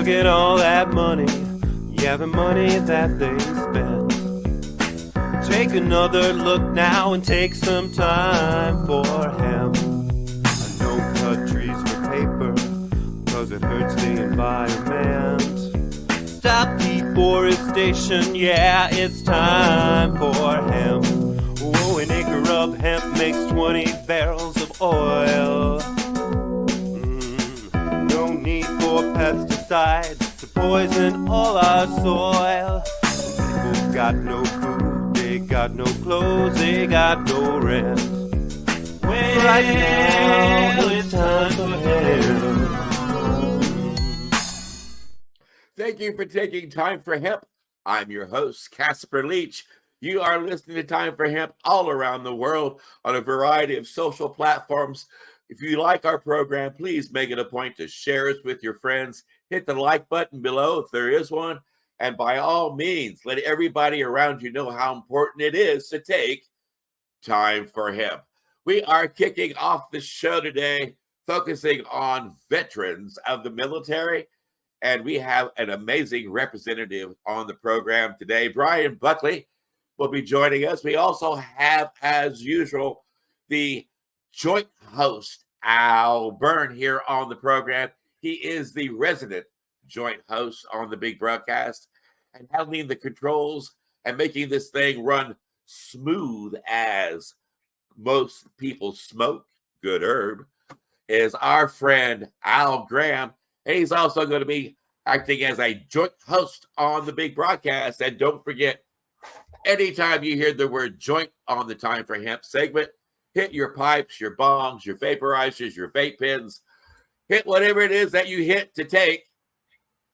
at all that money, yeah, the money that they spend. Take another look now and take some time for hemp. I know cut trees for paper, cause it hurts the environment. Stop deforestation, yeah, it's time for hemp. Whoa, an acre of hemp makes 20 barrels of oil. No need for pesticides to poison all our soil. People got no food, they got no clothes, they got no rent. Well, right now it's time for hemp. Thank you for taking Time for Hemp. I'm your host, Casper Leitch. You are listening to Time for Hemp all around the world on a variety of social platforms. If you like our program, please make it a point to share it with your friends. Hit the like button below if there is one. And by all means, let everybody around you know how important it is to take Time for Hemp. We are kicking off the show today, focusing on veterans of the military. And we have an amazing representative on the program today. Bryan Buckley will be joining us. We also have, as usual, the joint host, Byrne, here on the program. He is the resident joint host on the big broadcast and handling the controls and making this thing run smooth as most people smoke good herb is our friend Al Graham. And he's also going to be acting as a joint host on the big broadcast. And don't forget, anytime you hear the word joint on the Time for Hemp segment, hit your pipes, your bongs, your vaporizers, your vape pens. Hit whatever it is that you hit to take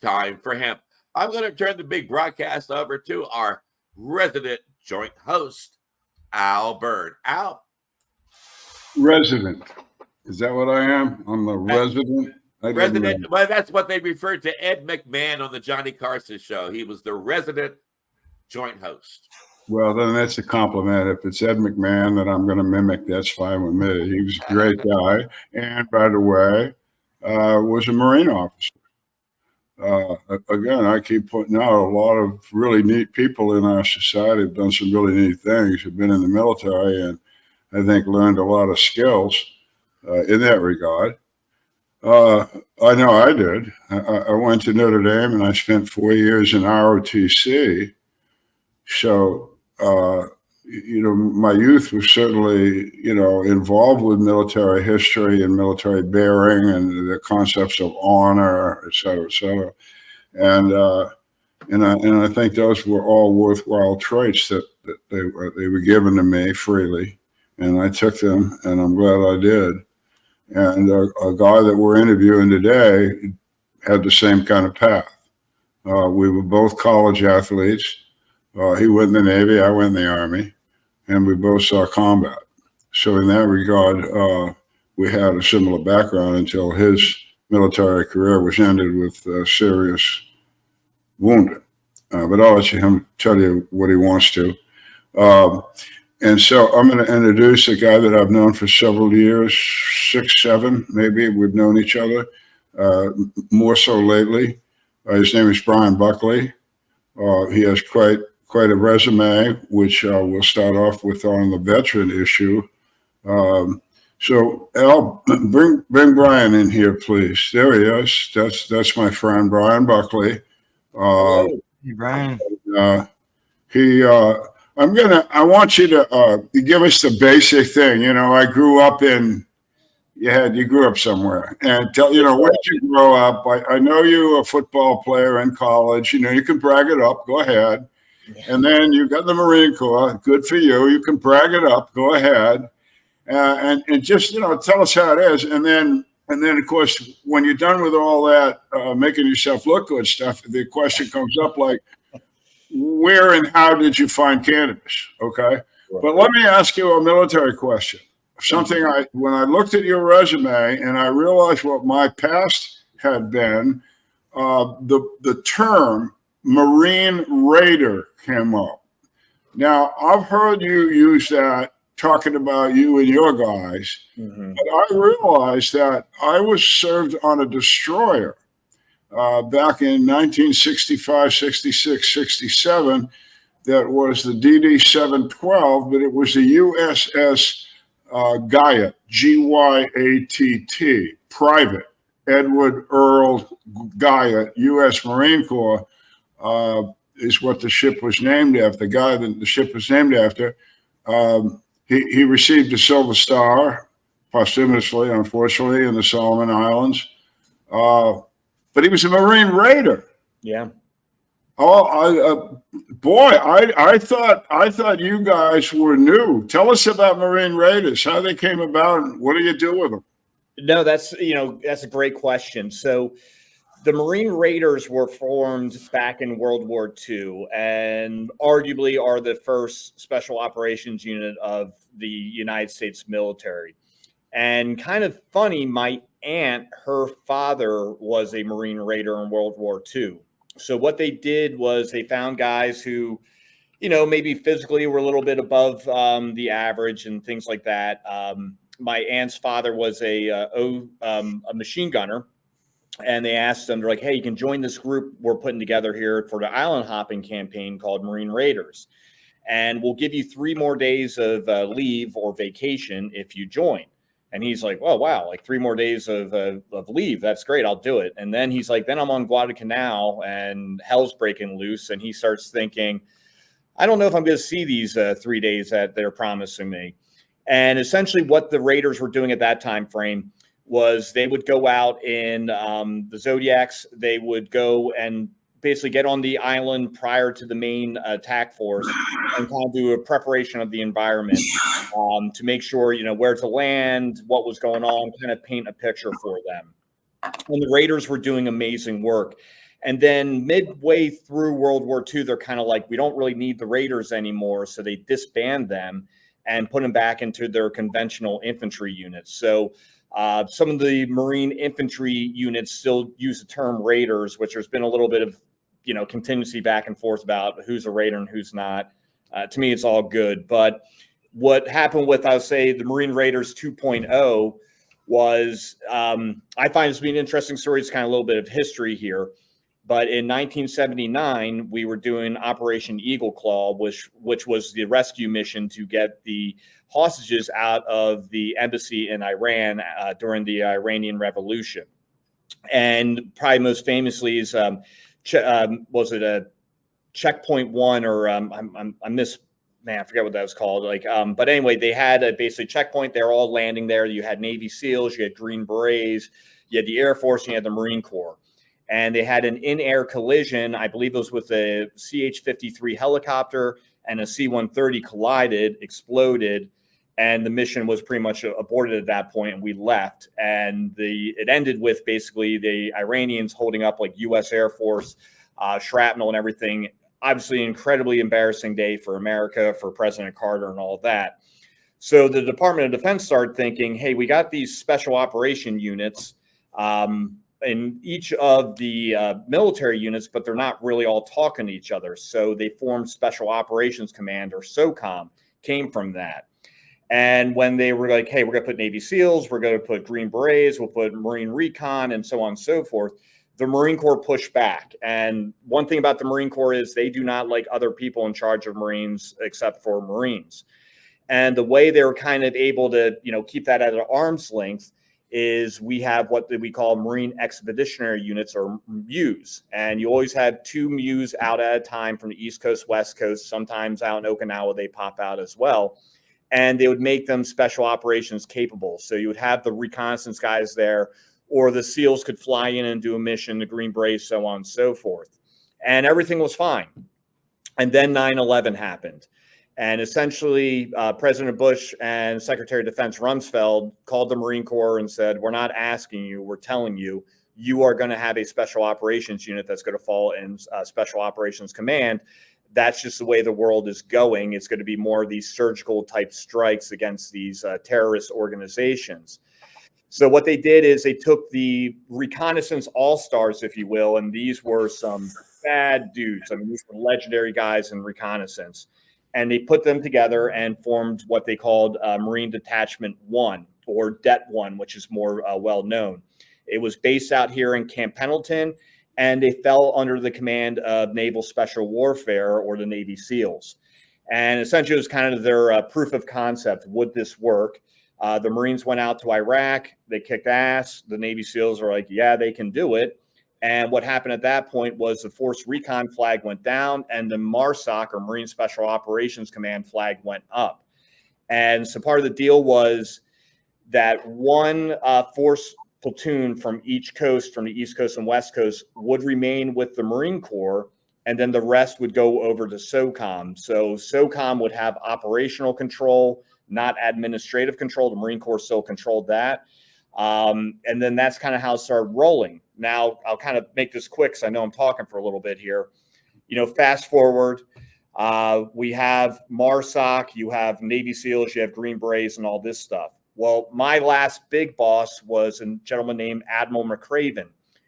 Time for Hemp. I'm going to turn the big broadcast over to our resident joint host, Al Byrne. Al? Resident. Is that what I am? I'm the resident? Resident. Well, that's what they referred to Ed McMahon on the Johnny Carson show. He was the resident joint host. Well, then that's a compliment. If it's Ed McMahon that I'm going to mimic, that's fine with me. He was a great guy. And by the way, was a Marine officer. Again, I keep putting out a lot of really neat people in our society have done some really neat things, have been in the military, and I think learned a lot of skills in that regard. I know I did. I went to Notre Dame and I spent 4 years in ROTC. So, my youth was certainly, involved with military history and military bearing and the concepts of honor, et cetera, et cetera. And I think those were all worthwhile traits that they were given to me freely. And I took them, and I'm glad I did. And a guy that we're interviewing today had the same kind of path. We were both college athletes. He went in the Navy, I went in the Army, and we both saw combat. So in that regard, we had a similar background until his military career was ended with serious wounding. But I'll let him tell you what he wants to. And so I'm going to introduce a guy that I've known for several years, 6, 7, maybe. We've known each other more so lately. His name is Bryan Buckley. He has quite a resume, which we'll start off with on the veteran issue. So Al, bring Bryan in here, please. There he is. That's my friend Bryan Buckley. Hey, Bryan. I want you to give us the basic thing. I grew up you grew up somewhere, and tell, where did you grow up? I know you were a football player in college. You can brag it up. Go ahead. And then you got the Marine Corps. Good for you. You can brag it up. Go ahead. And just, tell us how it is. And then, of course, when you're done with all that, making yourself look good stuff, the question comes up like, where and how did you find cannabis? Okay. But let me ask you a military question. When I looked at your resume and I realized what my past had been, the term Marine Raider came up. Now, I've heard you use that talking about you and your guys, but I realized that I was served on a destroyer. back in 1965, 66, 67 that was the DD-712, but it was the USS Gyatt, G-Y-A-T-T, Private Edward Earl Gyatt, U.S. Marine Corps, is what the ship was named after. The guy that the ship was named after, he received a Silver Star posthumously, unfortunately, in the Solomon Islands. But he was a Marine Raider. Yeah. Oh, I thought you guys were new. Tell us about Marine Raiders, how they came about, and what do you do with them? No, that's a great question. So the Marine Raiders were formed back in World War II and arguably are the first special operations unit of the United States military. And kind of funny, my aunt, her father was a Marine Raider in World War II. So what they did was they found guys who, maybe physically were a little bit above the average and things like that. My aunt's father was a machine gunner, and they asked them, they're like, hey, you can join this group we're putting together here for the island hopping campaign called Marine Raiders. And we'll give you 3 more days of leave or vacation if you join. And he's like, oh, wow, like 3 more days of leave. That's great. I'll do it. And then he's like, then I'm on Guadalcanal and hell's breaking loose. And he starts thinking, I don't know if I'm going to see these 3 days that they're promising me. And essentially what the Raiders were doing at that time frame was they would go out in the Zodiacs. They would go and basically get on the island prior to the main attack force and kind of do a preparation of the environment to make sure, where to land, what was going on, kind of paint a picture for them. And the Raiders were doing amazing work. And then midway through World War II, they're kind of like, we don't really need the Raiders anymore. So they disband them and put them back into their conventional infantry units. So some of the Marine infantry units still use the term Raiders, which there's been a little bit of, contingency back and forth about who's a Raider and who's not. To me, it's all good. But what happened with, I'll say, the Marine Raiders 2.0 was, I find this to be an interesting story. It's kind of a little bit of history here. But in 1979, we were doing Operation Eagle Claw, which was the rescue mission to get the hostages out of the embassy in Iran during the Iranian Revolution. And probably most famously is, was it a Checkpoint 1 or I forget what that was called. But anyway, they had a basically checkpoint. They're all landing there. You had Navy SEALs, you had Green Berets, you had the Air Force, and you had the Marine Corps. And they had an in-air collision. I believe it was with a CH-53 helicopter and a C-130 collided, exploded, and the mission was pretty much aborted at that point, and we left. And it ended with basically the Iranians holding up like U.S. Air Force shrapnel and everything. Obviously, an incredibly embarrassing day for America, for President Carter and all that. So the Department of Defense started thinking, hey, we got these special operation units in each of the military units, but they're not really all talking to each other. So they formed Special Operations Command, or SOCOM, came from that. And when they were like, hey, we're going to put Navy SEALs, we're going to put Green Berets, we'll put Marine Recon, and so on and so forth, the Marine Corps pushed back. And one thing about the Marine Corps is they do not like other people in charge of Marines except for Marines. And the way they were kind of able to, keep that at an arm's length is we have what we call Marine Expeditionary Units, or MUs. And you always have 2 MUs out at a time from the East Coast, West Coast. Sometimes out in Okinawa, they pop out as well. And they would make them special operations capable. So you would have the reconnaissance guys there, or the SEALs could fly in and do a mission, the Green Berets, so on and so forth. And everything was fine. And then 9/11 happened. And essentially, President Bush and Secretary of Defense Rumsfeld called the Marine Corps and said, we're not asking you, we're telling you, you are going to have a special operations unit that's going to fall in Special Operations Command. That's just the way the world is going. It's going to be more of these surgical type strikes against these terrorist organizations. So what they did is they took the reconnaissance all-stars, if you will, and these were some bad dudes. I mean, these were legendary guys in reconnaissance. And they put them together and formed what they called Marine Detachment 1, or Det 1, which is more well known. It was based out here in Camp Pendleton. and they fell under the command of Naval Special Warfare, or the Navy SEALs. And essentially, it was kind of their proof of concept. Would this work? The Marines went out to Iraq. They kicked ass. The Navy SEALs are like, yeah, they can do it. And what happened at that point was the Force Recon flag went down, and the MARSOC, or Marine Special Operations Command, flag went up. And so part of the deal was that one force platoon from each coast, from the East Coast and West Coast, would remain with the Marine Corps, and then the rest would go over to SOCOM. So SOCOM would have operational control, not administrative control. The Marine Corps still controlled that. And then that's kind of how it started rolling. Now, I'll kind of make this quick because I know I'm talking for a little bit here. Fast forward, we have MARSOC, you have Navy SEALs, you have Green Berets, and all this stuff. Well, my last big boss was a gentleman named Admiral McCraven,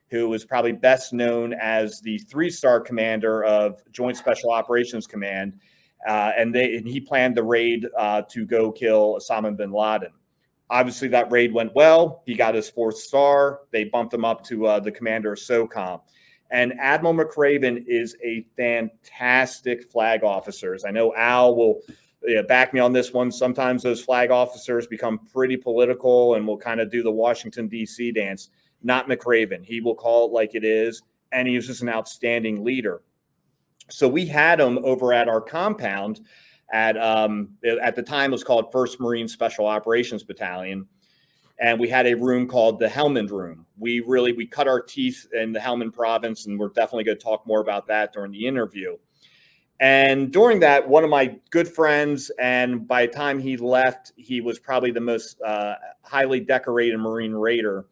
who is probably best known as the 3-star commander of Joint Special Operations Command. And he planned the raid to go kill Osama bin Laden. Obviously, that raid went well. He got his 4th star. They bumped him up to the commander of SOCOM. And Admiral McCraven is a fantastic flag officer. I know Al will back me on this one. Sometimes those flag officers become pretty political and will kind of do the Washington, D.C. dance. Not McCraven. He will call it like it is, and he was just an outstanding leader. So we had him over at our compound at the time it was called 1st Marine Special Operations Battalion, and we had a room called the Helman room. We cut our teeth in the Helman province, and we're definitely going to talk more about that during the interview. And during that, one of my good friends, and by the time he left, he was probably the most highly decorated Marine Raider.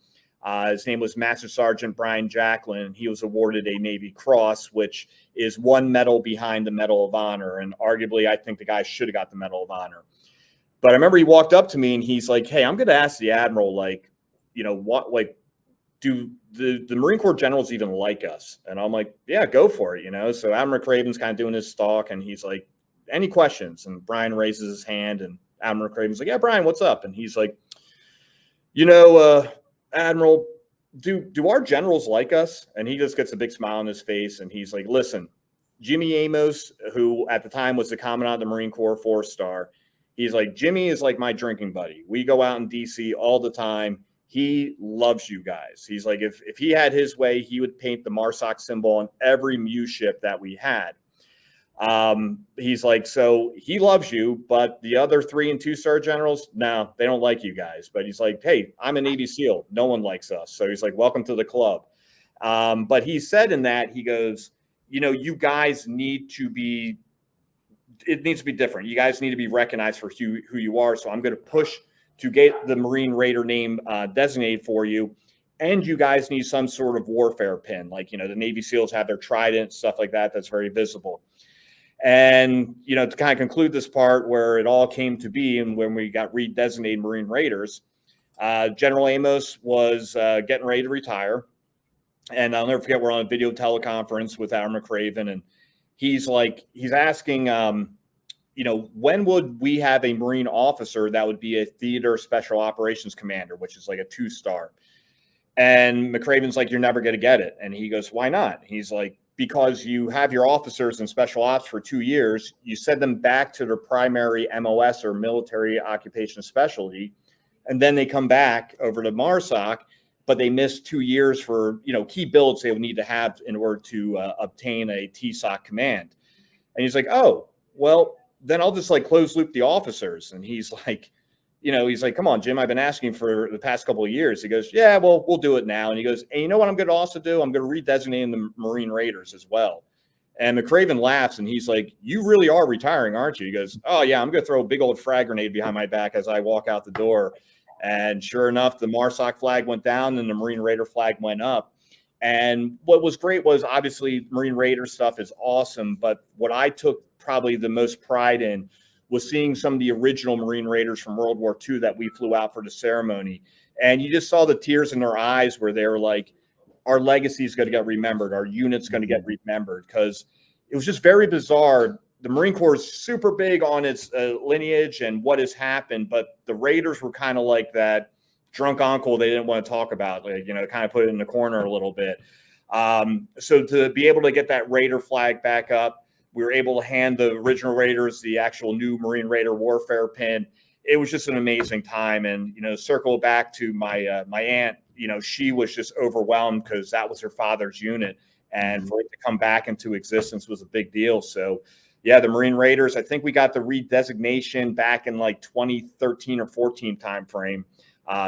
His name was Master Sergeant Bryan Buckley. He was awarded a Navy Cross, which is one medal behind the Medal of Honor. And arguably, I think the guy should have got the Medal of Honor. But I remember he walked up to me and he's like, "Hey, I'm going to ask the Admiral, do the Marine Corps generals even like us?" And I'm like, "Yeah, go for it." So Admiral McCraven's kind of doing his stalk, and he's like, "Any questions?" And Bryan raises his hand, and Admiral McCraven's like, "Yeah, Bryan, what's up?" And he's like, "Admiral, do our generals like us?" And he just gets a big smile on his face, and he's like, "Listen, Jimmy Amos, who at the time was the Commandant of the Marine Corps, 4-star, he's like, Jimmy is like my drinking buddy. We go out in D.C. all the time. He loves you guys." He's like, if he had his way, he would paint the MARSOC symbol on every MEU ship that we had. He's like, so he loves you, but the other 3- and 2-star generals, no, they don't like you guys. But he's like, hey, I'm a Navy SEAL. No one likes us. So he's like, welcome to the club. But he said in that, he goes, you guys need to be, it needs to be different. You guys need to be recognized for who you are. So I'm going to push to get the Marine Raider name designated for you. And you guys need some sort of warfare pin. Like, the Navy SEALs have their trident, stuff like that. That's very visible. And, to kind of conclude this part where it all came to be and when we got redesignated Marine Raiders, General Amos was getting ready to retire. And I'll never forget, we're on a video teleconference with Admiral McCraven, and he's asking, when would we have a Marine officer that would be a theater special operations commander, which is like a 2-star? And McCraven's like, you're never going to get it. And he goes, why not? He's like, because you have your officers in special ops for 2 years, you send them back to their primary MOS or military occupation specialty, and then they come back over to MARSOC, but they miss 2 years for, key builds they would need to have in order to obtain a TSOC command. And he's like, oh, well, then I'll just close loop the officers. And he's like, come on, Jim, I've been asking for the past couple of years. He goes, yeah, well, we'll do it now. And he goes, and you know what I'm going to also do? I'm going to redesignate the Marine Raiders as well. And McCraven laughs, and he's like, you really are retiring, aren't you? He goes, oh, yeah, I'm going to throw a big old frag grenade behind my back as I walk out the door. And sure enough, the MARSOC flag went down and the Marine Raider flag went up. And what was great was, obviously, Marine Raider stuff is awesome. But what I took probably the most pride in was seeing some of the original Marine Raiders from World War II that we flew out for the ceremony. And you just saw the tears in their eyes where they were like, our legacy is going to get remembered. Our unit's going to get remembered, because it was just very bizarre. The Marine Corps is super big on its lineage and what has happened, but the Raiders were kind of like that drunk uncle they didn't want to talk about, kind of put it in the corner a little bit. So to be able to get that Raider flag back up, we were able to hand the original Raiders the actual new Marine Raider warfare pin. It was just an amazing time. And, circle back to my my aunt, she was just overwhelmed because that was her father's unit. And for it to come back into existence was a big deal. So, yeah, the Marine Raiders, I think we got the redesignation back in like 2013 or 14 timeframe.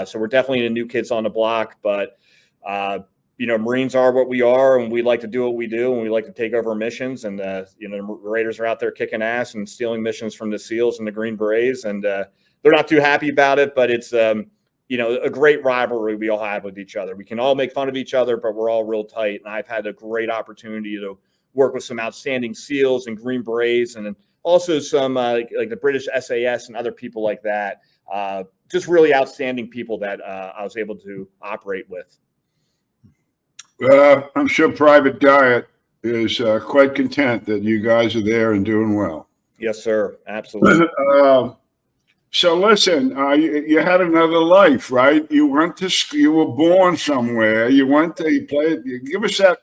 So we're definitely the new kids on the block. But, Marines are what we are, and we like to do what we do, and we like to take over missions. And, the Raiders are out there kicking ass and stealing missions from the SEALs and the Green Berets. And they're not too happy about it, but it's, a great rivalry we all have with each other. We can all make fun of each other, but we're all real tight. And I've had a great opportunity to work with some outstanding SEALs and Green Berets, and also some like the British SAS and other people like that. Just really outstanding people that I was able to operate with. Well, I'm sure Private Diet is quite content that you guys are there and doing well. Yes, sir. Absolutely. So listen, you had another life, right? You went to school, you were born somewhere. You played. Give us that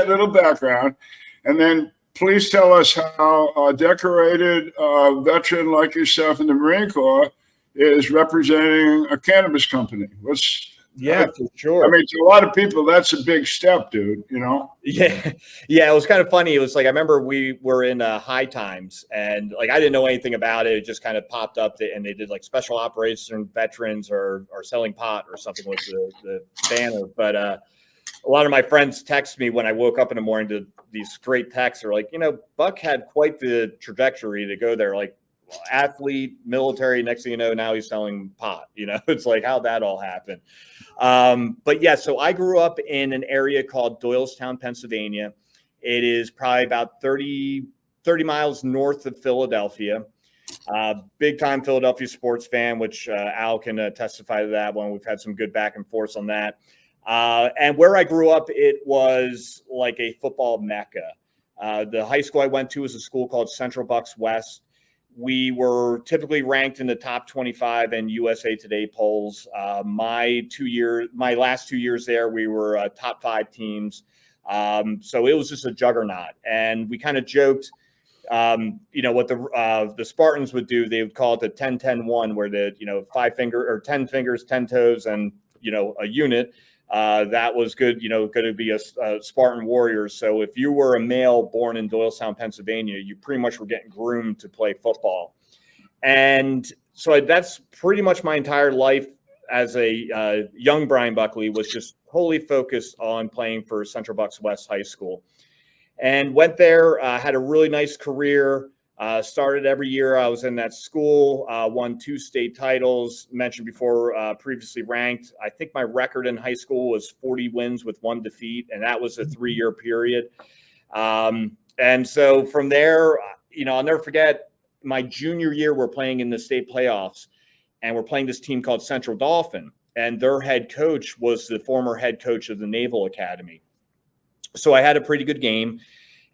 little background, and then please tell us how a decorated veteran like yourself in the Marine Corps is representing a cannabis company. Yeah, for sure. I mean, to a lot of people, that's a big step, dude, Yeah. It was kind of funny. It was like, I remember we were in High Times, and like, I didn't know anything about it. It just kind of popped up, and they did like special operations veterans or selling pot or something with the banner. But a lot of my friends text me when I woke up in the morning to these great texts. They're like, Buck had quite the trajectory to go there. Like, athlete, military, next thing you know, now he's selling pot. It's like, how'd that all happen? But yeah, so I grew up in an area called Doylestown, Pennsylvania. It is probably about 30 miles north of Philadelphia. Big time Philadelphia sports fan, which Al can testify to that one. We've had some good back and forth on that. And where I grew up, it was like a football mecca. The high school I went to was a school called Central Bucks West. We were typically ranked in the top 25 in USA Today polls. My last 2 years there, we were top 5 teams. So it was just a juggernaut. And we kind of joked, what the Spartans would do. They would call it the 10-10-1, where the 5 finger or 10 fingers, 10 toes, and a unit. That was good, going to be a Spartan warrior. So if you were a male born in Doylestown, Pennsylvania, you pretty much were getting groomed to play football. And so that's pretty much my entire life as a young Bryan Buckley, was just wholly focused on playing for Central Bucks West High School, and went there, had a really nice career. Started every year I was in that school, won 2 state titles, mentioned before, previously ranked. I think my record in high school was 40 wins with 1 defeat, and that was a 3-year period. And so from there, I'll never forget my junior year, we're playing in the state playoffs, and we're playing this team called Central Dolphin, and their head coach was the former head coach of the Naval Academy. So I had a pretty good game.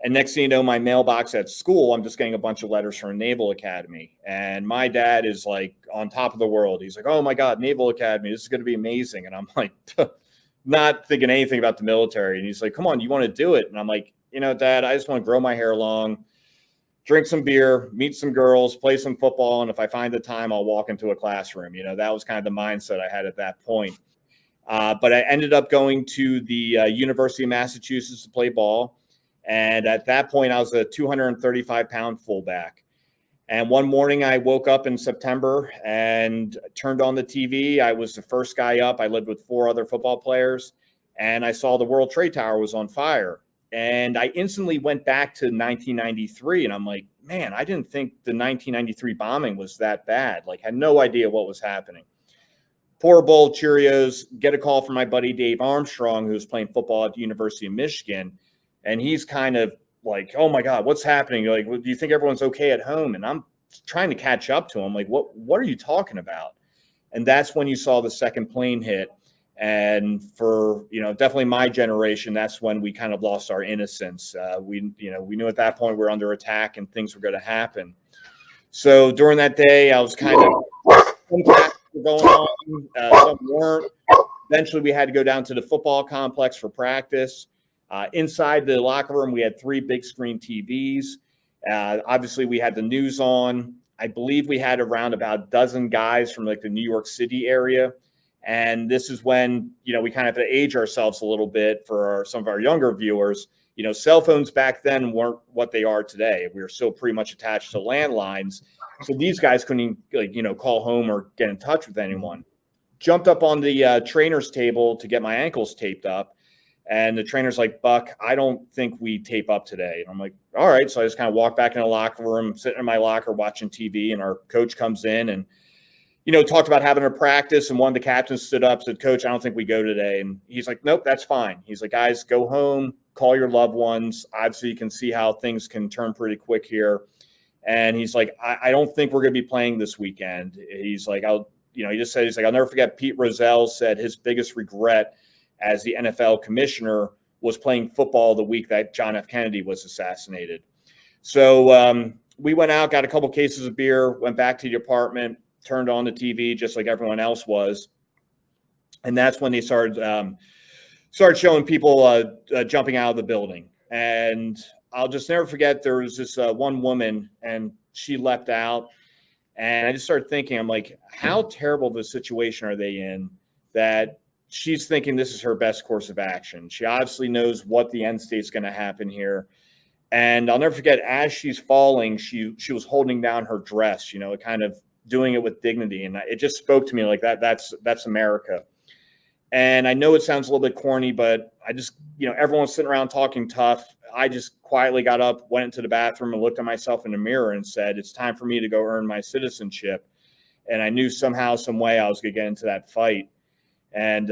And next thing you know, my mailbox at school, I'm just getting a bunch of letters from Naval Academy. And my dad is like on top of the world. He's like, oh my God, Naval Academy, this is going to be amazing. And I'm like, not thinking anything about the military. And he's like, come on, you want to do it? And I'm like, Dad, I just want to grow my hair long, drink some beer, meet some girls, play some football. And if I find the time, I'll walk into a classroom. That was kind of the mindset I had at that point. But I ended up going to the University of Massachusetts to play ball. And at that point, I was a 235-pound fullback. And one morning I woke up in September and turned on the TV. I was the first guy up. I lived with 4 other football players, and I saw the World Trade Tower was on fire. And I instantly went back to 1993, and I'm like, man, I didn't think the 1993 bombing was that bad. Like, I had no idea what was happening. Pour a bowl of Cheerios, get a call from my buddy Dave Armstrong, who was playing football at the University of Michigan. And he's kind of like, oh my God, what's happening? Like, do you think everyone's okay at home? And I'm trying to catch up to him. Like, what are you talking about? And that's when you saw the second plane hit. And for, definitely my generation, that's when we kind of lost our innocence. We knew at that point we were under attack and things were going to happen. So during that day, I was kind of, some tactics were going on, some weren't. Eventually we had to go down to the football complex for practice. Inside the locker room, we had 3 big screen TVs. Obviously, we had the news on. I believe we had around about a dozen guys from like the New York City area. And this is when, we kind of have to age ourselves a little bit for some of our younger viewers. Cell phones back then weren't what they are today. We were still pretty much attached to landlines. So these guys couldn't call home or get in touch with anyone. Jumped up on the trainer's table to get my ankles taped up. And the trainer's like, Buck, I don't think we tape up today. And I'm like, all right. So I just kind of walk back in the locker room, sitting in my locker watching TV. And our coach comes in and, talked about having a practice. And one of the captains stood up, said, Coach, I don't think we go today. And he's like, nope, that's fine. He's like, guys, go home, call your loved ones. Obviously, you can see how things can turn pretty quick here. And he's like, I don't think we're going to be playing this weekend. He's like, he just said, he's like, I'll never forget Pete Rozelle said his biggest regret as the NFL commissioner was playing football the week that John F. Kennedy was assassinated. So we went out, got a couple cases of beer, went back to the apartment, turned on the TV just like everyone else was. And that's when they started showing people jumping out of the building. And I'll just never forget, there was this one woman and she leapt out. And I just started thinking, I'm like, how terrible of a situation are they in that she's thinking this is her best course of action? She obviously knows what the end state is going to happen here. And I'll never forget, as she's falling, she was holding down her dress, kind of doing it with dignity. And it just spoke to me like that's America. And I know it sounds a little bit corny, but I just, everyone's sitting around talking tough. I just quietly got up, went into the bathroom and looked at myself in the mirror and said, it's time for me to go earn my citizenship. And I knew somehow, some way I was going to get into that fight. And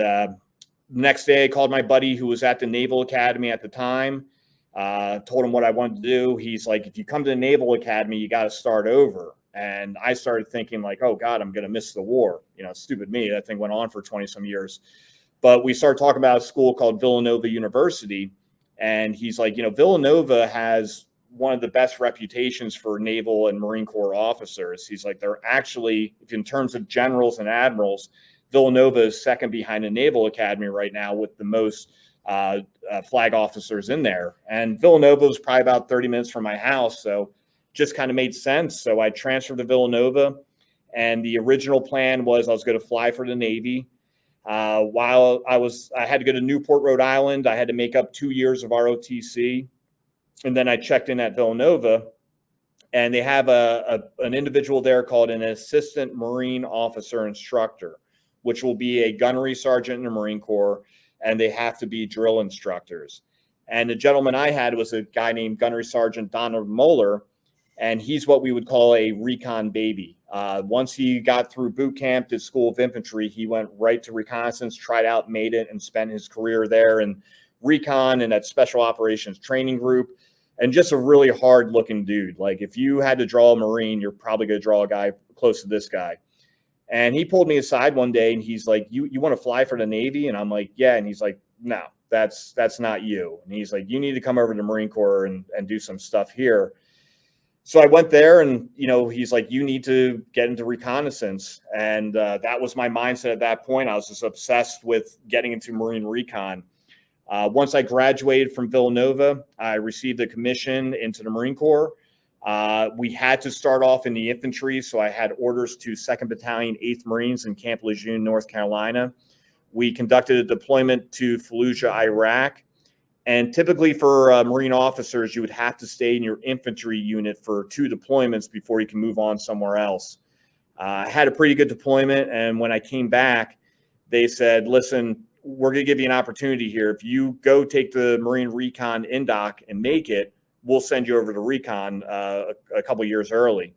next day I called my buddy who was at the Naval Academy at the time, told him what I wanted to do. He's like, if you come to the Naval Academy, you got to start over. And I started thinking like, oh God, I'm going to miss the war. Stupid me. That thing went on for 20 some years. But we started talking about a school called Villanova University. And he's like, Villanova has one of the best reputations for Naval and Marine Corps officers. He's like, they're actually, if in terms of generals and admirals, Villanova is second behind the Naval Academy right now with the most flag officers in there. And Villanova was probably about 30 minutes from my house. So just kind of made sense. So I transferred to Villanova. And the original plan was I was going to fly for the Navy. While I had to go to Newport, Rhode Island. I had to make up 2 years of ROTC. And then I checked in at Villanova. And they have an individual there called an assistant Marine officer instructor, which will be a gunnery sergeant in the Marine Corps, and they have to be drill instructors. And the gentleman I had was a guy named Gunnery Sergeant Donald Moeller, and he's what we would call a recon baby. Once he got through boot camp to School of Infantry, he went right to reconnaissance, tried out, made it, and spent his career there in recon and that special operations training group. And just a really hard-looking dude. Like, if you had to draw a Marine, you're probably going to draw a guy close to this guy. And he pulled me aside one day and he's like, you want to fly for the Navy? And I'm like, yeah. And he's like, no, that's not you. And he's like, you need to come over to the Marine Corps and do some stuff here. So I went there and, he's like, you need to get into reconnaissance. And that was my mindset at that point. I was just obsessed with getting into Marine recon. Once I graduated from Villanova, I received a commission into the Marine Corps. We had to start off in the infantry, so I had orders to 2nd Battalion, 8th Marines in Camp Lejeune, North Carolina. We conducted a deployment to Fallujah, Iraq. And typically for Marine officers, you would have to stay in your infantry unit for 2 deployments before you can move on somewhere else. I had a pretty good deployment, and when I came back, they said, listen, we're going to give you an opportunity here. If you go take the Marine Recon Indoc and make it, we'll send you over to recon a couple years early.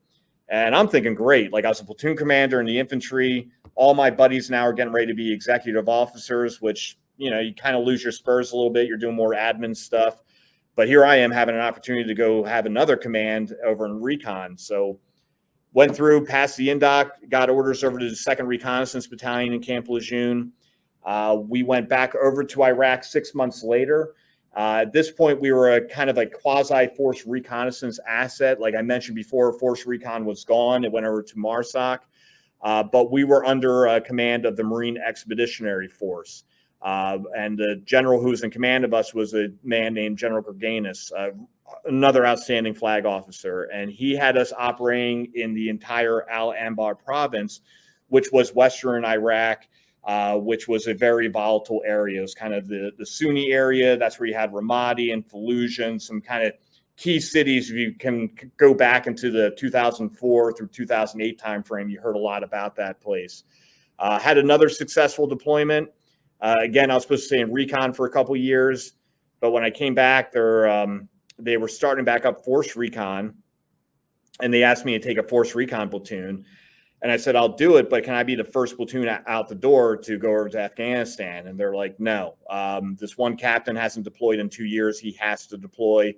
And I'm thinking, great. Like, I was a platoon commander in the infantry. All my buddies now are getting ready to be executive officers, which, you kind of lose your spurs a little bit. You're doing more admin stuff. But here I am having an opportunity to go have another command over in recon. So went through, passed the Indoc, got orders over to the 2nd Reconnaissance Battalion in Camp Lejeune. We went back over to Iraq 6 months later. At this point, we were a kind of a quasi-force reconnaissance asset. Like I mentioned before, Force Recon was gone. It went over to MARSOC. But we were under command of the Marine Expeditionary Force. And the general who was in command of us was a man named General Gerganis, another outstanding flag officer. And he had us operating in the entire Al-Anbar province, which was Western Iraq, which was a very volatile area. It was kind of the Sunni area. That's where you had Ramadi and Fallujah and some kind of key cities. If you can go back into the 2004 through 2008 timeframe, you heard a lot about that place. Had another successful deployment. Again, I was supposed to stay in recon for a couple of years, but when I came back, they were starting back up force recon, and they asked me to take a force recon platoon. And I said, I'll do it, but can I be the first platoon out the door to go over to Afghanistan? And they're like, no, this one captain hasn't deployed in 2 years. He has to deploy.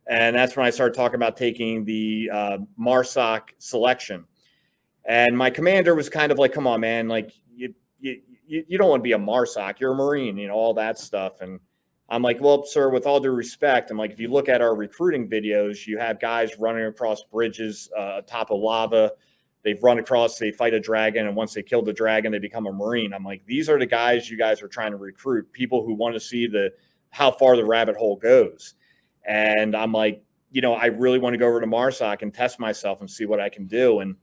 And that's when I started talking about taking the MARSOC selection. And my commander was kind of like, come on, man, like you don't want to be a MARSOC. You're a Marine, you know, all that stuff. And I'm like, well, sir, with all due respect, I'm like, if you look at our recruiting videos, you have guys running across bridges atop of lava. They've run across, they fight a dragon, and once they kill the dragon, they become a Marine. I'm like, these are the guys you guys are trying to recruit, people who want to see how far the rabbit hole goes. And I'm like, you know, I really want to go over to MARSOC and test myself and see what I can do. And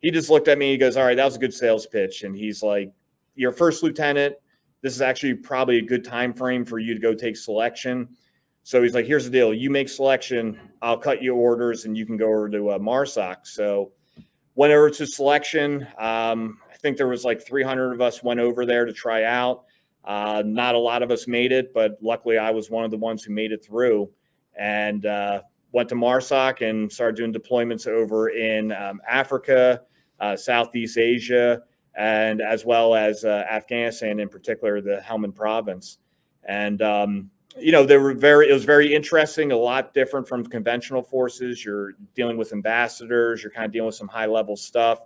he just looked at me, he goes, all right, that was a good sales pitch. And he's like, you're first lieutenant. This is actually probably a good time frame for you to go take selection. So he's like, here's the deal. You make selection, I'll cut you orders, and you can go over to MARSOC. So went over to selection. I think there was like 300 of us went over there to try out. Not a lot of us made it, but luckily I was one of the ones who made it through, and went to MARSOC and started doing deployments over in Africa, Southeast Asia, and as well as Afghanistan, in particular, the Helman province. And, you know, it was very interesting, a lot different from conventional forces. You're dealing with ambassadors, you're kind of dealing with some high level stuff.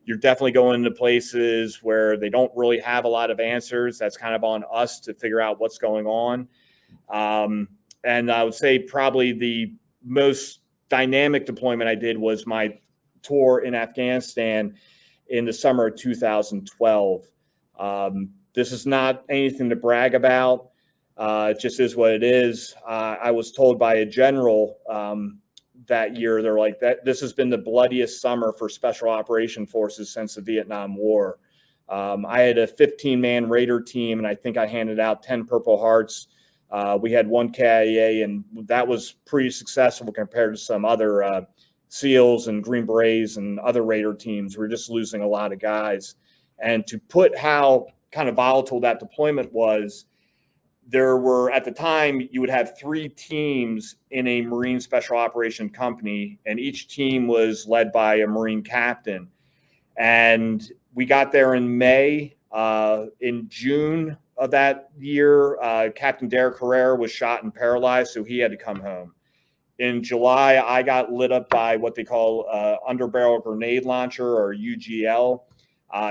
You're definitely going into places where they don't really have a lot of answers. That's kind of on us to figure out what's going on. And I would say probably the most dynamic deployment I did was my tour in Afghanistan in the summer of 2012. This is not anything to brag about. It just is what it is. I was told by a general that year, they're like, this has been the bloodiest summer for special operation forces since the Vietnam War. I had a 15-man Raider team, and I think I handed out 10 Purple Hearts. We had one KIA, and that was pretty successful compared to some other SEALs and Green Berets and other Raider teams. We're just losing a lot of guys. And to put how kind of volatile that deployment was, there were, at the time, you would have 3 teams in a Marine Special Operation Company, and each team was led by a Marine captain. And we got there in May. In June of that year, Captain Derek Herrera was shot and paralyzed, so he had to come home. In July, I got lit up by what they call underbarrel grenade launcher, or UGL.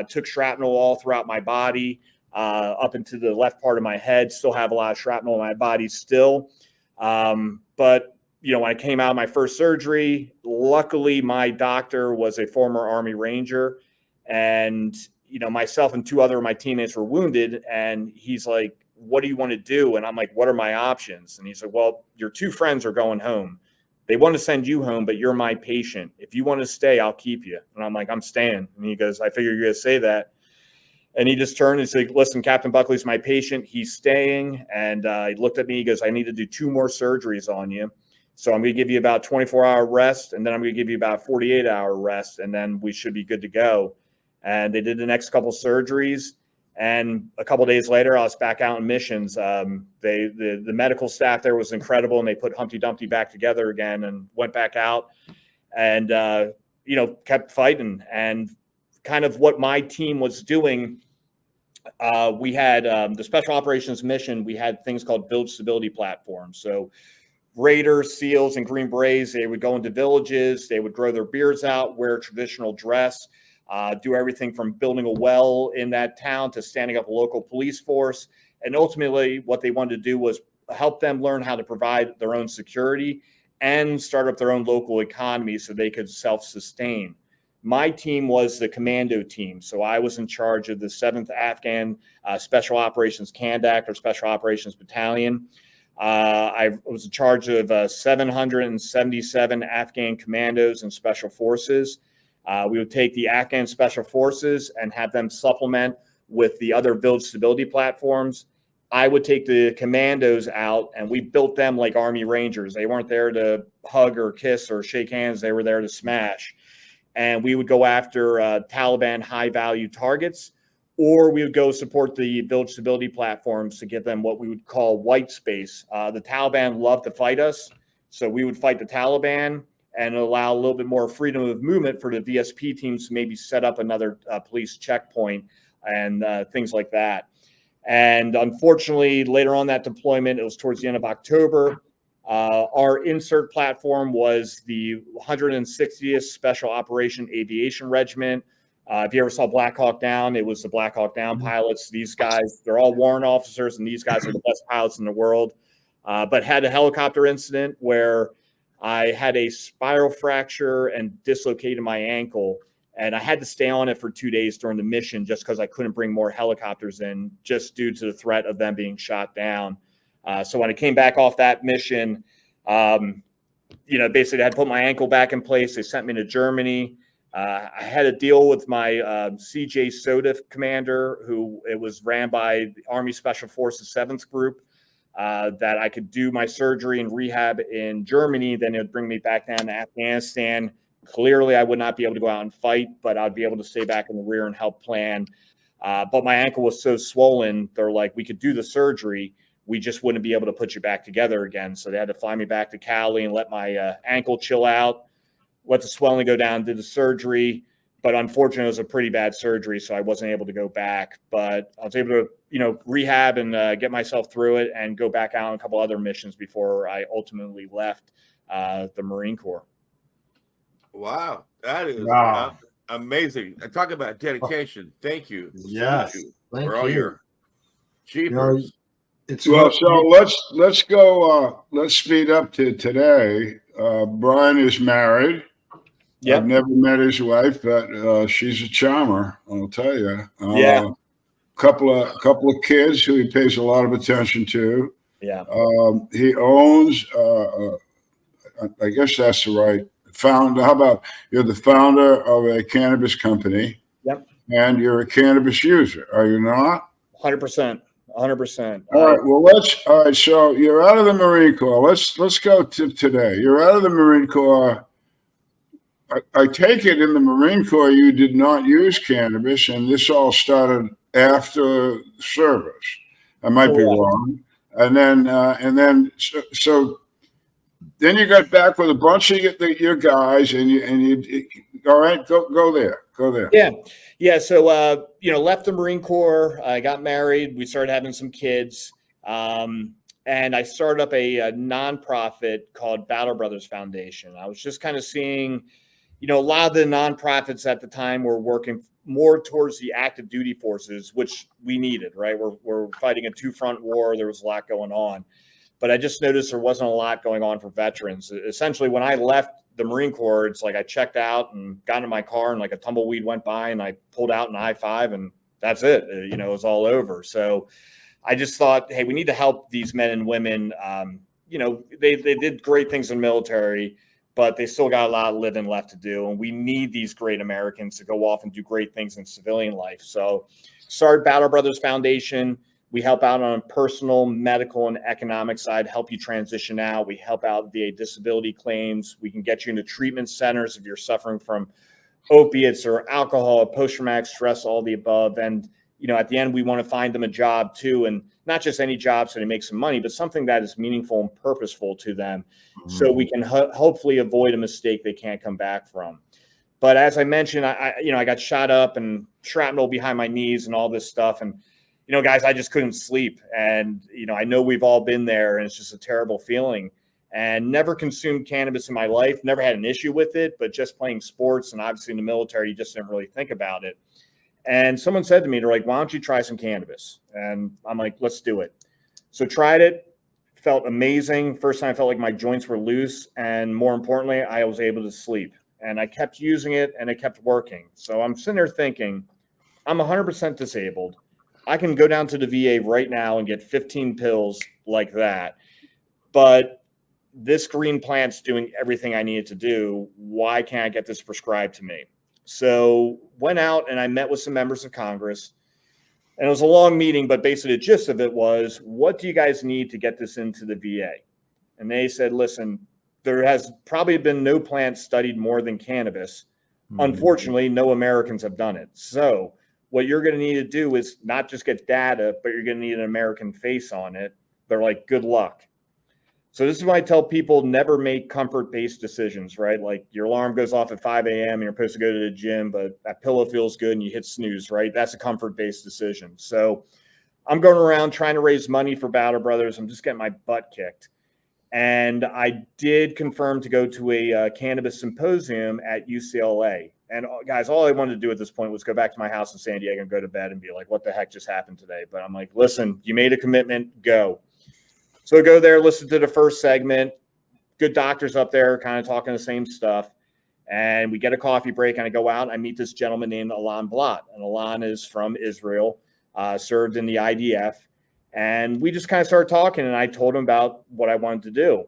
Took shrapnel all throughout my body, up into the left part of my head. Still have a lot of shrapnel in my body still. But, you know, when I came out of my first surgery, luckily my doctor was a former Army Ranger. And, you know, myself and 2 other of my teammates were wounded. And he's like, what do you want to do? And I'm like, what are my options? And he said, well, your 2 friends are going home. They want to send you home, but you're my patient. If you want to stay, I'll keep you. And I'm like, I'm staying. And he goes, I figure you're going to say that. And he just turned and said, listen, Captain Buckley's my patient. He's staying. And he looked at me. He goes, I need to do 2 more surgeries on you. So I'm going to give you about 24-hour rest. And then I'm going to give you about 48-hour rest. And then we should be good to go. And they did the next couple surgeries. And a couple of days later, I was back out in missions. The medical staff there was incredible. And they put Humpty Dumpty back together again and went back out and, you know, kept fighting. And kind of what my team was doing, we had the special operations mission. We had things called village stability platforms. So Raiders, SEALs, and Green Berets, they would go into villages. They would grow their beards out, wear traditional dress, do everything from building a well in that town to standing up a local police force. And ultimately, what they wanted to do was help them learn how to provide their own security and start up their own local economy so they could self-sustain. My team was the commando team. So I was in charge of the 7th Afghan Special Operations Kandak, or Special Operations Battalion. I was in charge of 777 Afghan commandos and special forces. We would take the Afghan special forces and have them supplement with the other village stability platforms. I would take the commandos out, and we built them like Army Rangers. They weren't there to hug or kiss or shake hands. They were there to smash. And we would go after Taliban high-value targets, or we would go support the village stability platforms to give them what we would call white space. The Taliban loved to fight us, so we would fight the Taliban and allow a little bit more freedom of movement for the VSP teams to maybe set up another police checkpoint and things like that. And unfortunately, later on that deployment, it was towards the end of October, our insert platform was the 160th Special Operation Aviation Regiment. If you ever saw Black Hawk Down, it was the Black Hawk Down pilots. These guys, they're all warrant officers, and these guys are the best pilots in the world. But had a helicopter incident where I had a spiral fracture and dislocated my ankle. And I had to stay on it for 2 days during the mission just because I couldn't bring more helicopters in, just due to the threat of them being shot down. So when I came back off that mission, basically I had to put my ankle back in place. They sent me to Germany. I had a deal with my CJ SODIF commander, who it was ran by the Army Special Forces 7th Group, that I could do my surgery and rehab in Germany. Then it would bring me back down to Afghanistan. Clearly, I would not be able to go out and fight, but I'd be able to stay back in the rear and help plan. But my ankle was so swollen, they're like, we could do the surgery. We just wouldn't be able to put you back together again. So they had to fly me back to Cali and let my ankle chill out, let the swelling go down, did the surgery. But unfortunately, it was a pretty bad surgery, so I wasn't able to go back. But I was able to, rehab and get myself through it and go back out on a couple other missions before I ultimately left the Marine Corps. Wow, that is amazing. I talk about dedication. Thank you. Yes, thank for all you. your jeepers. Well, so let's go. Let's speed up to today. Bryan is married. Yep. I've never met his wife, but she's a charmer. I'll tell you. Yeah. Couple of kids who he pays a lot of attention to. Yeah. He owns. I guess that's the right founder. How about you're the founder of a cannabis company? Yep. And you're a cannabis user, are you not? 100%. 100%. All right. Well, so you're out of the Marine Corps. Let's go to today. You're out of the Marine Corps. I take it in the Marine Corps you did not use cannabis, and this all started after service. I might be wrong. And then then you got back with a bunch of your guys, and you all right? Go there. Yeah. So left the Marine Corps. I got married. We started having some kids, and I started up a nonprofit called Battle Brothers Foundation. I was just kind of seeing, a lot of the nonprofits at the time were working more towards the active duty forces, which we needed. Right, we're fighting a 2-front war. There was a lot going on. But I just noticed there wasn't a lot going on for veterans. Essentially, when I left the Marine Corps, it's like I checked out and got in my car and like a tumbleweed went by and I pulled out an I-5 and that's it. It was all over. So I just thought, hey, we need to help these men and women. They did great things in the military, but they still got a lot of living left to do. And we need these great Americans to go off and do great things in civilian life. So started Battle Brothers Foundation. We help out on a personal, medical, and economic side, help you transition out. We help out via disability claims. We can get you into treatment centers if you're suffering from opiates or alcohol, post-traumatic stress, all the above. And, at the end, we want to find them a job too. And not just any job so they make some money, but something that is meaningful and purposeful to them. Mm-hmm. So we can hopefully avoid a mistake they can't come back from. But as I mentioned, I got shot up and shrapnel behind my knees and all this stuff. And guys, I just couldn't sleep. And, I know we've all been there, and it's just a terrible feeling. And never consumed cannabis in my life, never had an issue with it, but just playing sports and obviously in the military, you just didn't really think about it. And someone said to me, they're like, why don't you try some cannabis? And I'm like, let's do it. So tried it, felt amazing. First time I felt like my joints were loose. And more importantly, I was able to sleep. And I kept using it and it kept working. So I'm sitting there thinking, I'm 100% disabled. I can go down to the VA right now and get 15 pills like that. But this green plant's doing everything I needed to do. Why can't I get this prescribed to me? So went out and I met with some members of Congress. And it was a long meeting, but basically the gist of it was, what do you guys need to get this into the VA? And they said, listen, there has probably been no plant studied more than cannabis. Unfortunately, no Americans have done it. So what you're going to need to do is not just get data, but you're going to need an American face on it. They're like, good luck. So this is why I tell people never make comfort-based decisions, right? Like your alarm goes off at 5 a.m. and you're supposed to go to the gym, but that pillow feels good and you hit snooze, right? That's a comfort-based decision. So I'm going around trying to raise money for Battle Brothers. I'm just getting my butt kicked. And I did confirm to go to a cannabis symposium at UCLA. And guys, all I wanted to do at this point was go back to my house in San Diego and go to bed and be like, what the heck just happened today? But I'm like, listen, you made a commitment, go. So I go there, listen to the first segment, good doctors up there kind of talking the same stuff. And we get a coffee break and I go out and I meet this gentleman named Helman Valley. And Helman is from Israel, served in the IDF. And we just kind of started talking and I told him about what I wanted to do.